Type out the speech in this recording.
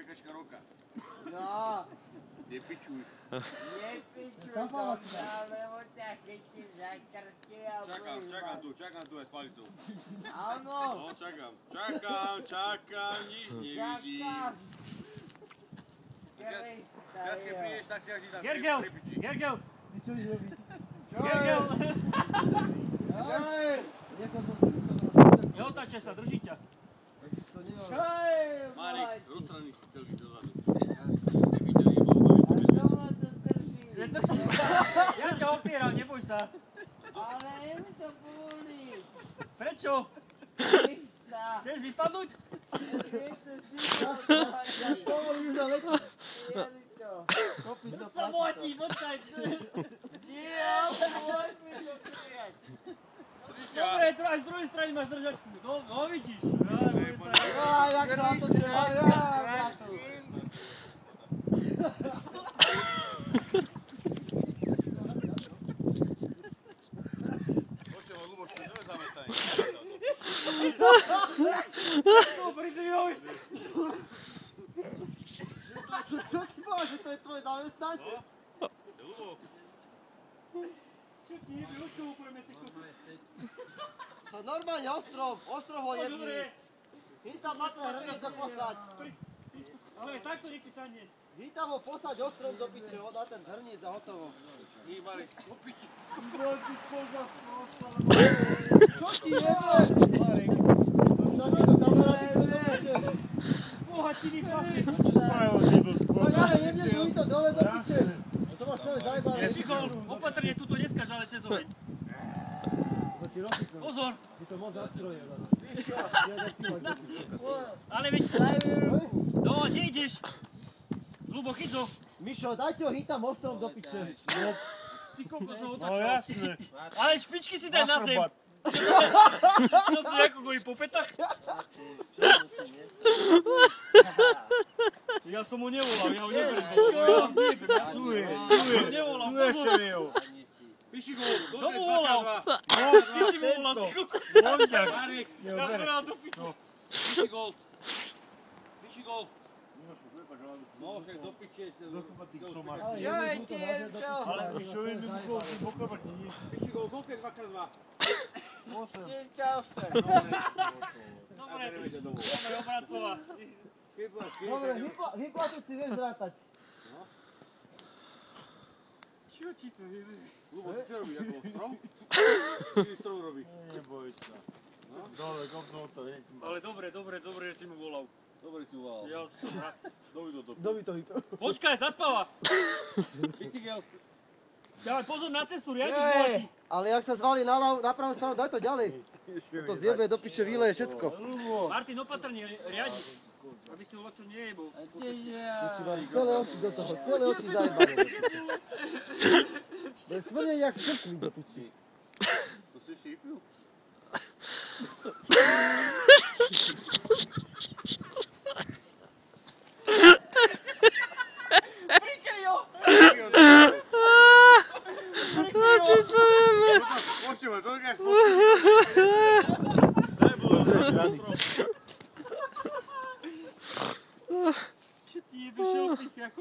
čakačka roka. No. Nepičuj. Nepičuj to mňa, lebo ťa chytím za krky a Čakám tu aj s palicou. Áno. No, čakám, nič nevidím. Teraz keď prídeš, tak si až vždy tam prepičí. Gergel! Čo ideš robiť? Gergel! Čaj! Neotáčaj sa, drží ťa. Čaj! Marek, rozstraný si chcel byť dozadu. A to ma to drží. Ja ťa opieram, neboj sa. Ale mi to bolí. Prečo? Krista. Chceš vypadnúť? Povolí už na letí. Jeličo. Kopiť do Sa motí, počkaj. Nie, ale môj mi to prijať. Dobre, aj z druhej strany máš držačku. No vidíš. Jak sa to treba, Počujem, Luboš, mi to nezamestanie. Dobrý, ty ho ešte. Čo si povedal, že to je tvoj zamestnanec? Lubo, Čo ti jebe, o čo úplne ty kopu? Čo normálne ostrov ho jebni. Dobre. Chytam na ten hrniec ho posať. Ale takto nech si sadne. Chytam ho posať ostrov do piče, na ten hrniec a hotovo. nie, Marek, opiť. Čo ti jebe? Marek. Naši to kamaráti sú do piče. Bohatiny paše. Tak ale jebne mi to dole do piče. To máš celé zajebáne. Šikol, opatrne, tuto neskaž, ale cez oheň. To ti rozsýkam. Pozor. Ty to moc nastroje. Ale veď... No, kde ideš? Lubo, chyť ho. Mišo, dajte ho chytam ostrom do piče. Ty kokos ho No otačal. jasne. Ale špičky si daj na zem. Čo si ako gojí po petách? Ja som ho nevolal, ja ho nevolal. Ja som ho nevolal, pozor. Píši go, Kto mu volal? Ty si mu volal, ty kokos. Mondiak. Marek, Ja som rád do piče. píši gol. No, však do piče. Čo je tieľko? Ale čo je mi bol si pokovrti, nie? Píši gol, koľko je 2x2? Tieľko sa. Dobre, dobre, obracová. Dobre, vyplatu si vieš zrátať. Čo ti to je? Lubo, ty čo robí, ako strom? Ty strom robí. Neboj sa. Dole, kopnul to, hneď ma. Ale dobre, že si mu volal. Dobre si uval. Ja som rád. Kto by to vypil? Počkaj, zaspáva. Bicykel. Dávaj pozor na cestu, riadne Hej. bohatí. Ale jak sa zvali na pravú stranu, daj to ďalej. To zjebe do piče, vyleje všetko. Martin, opatrne, riadi. Aby si ho čo nejebol. Celé oči do toho, celé oči zajebané. To je smrne jak skrčmi do piči. To si šípil? Prikryj ho! Počúvaj, to je Čo ti jebe šelpík, ako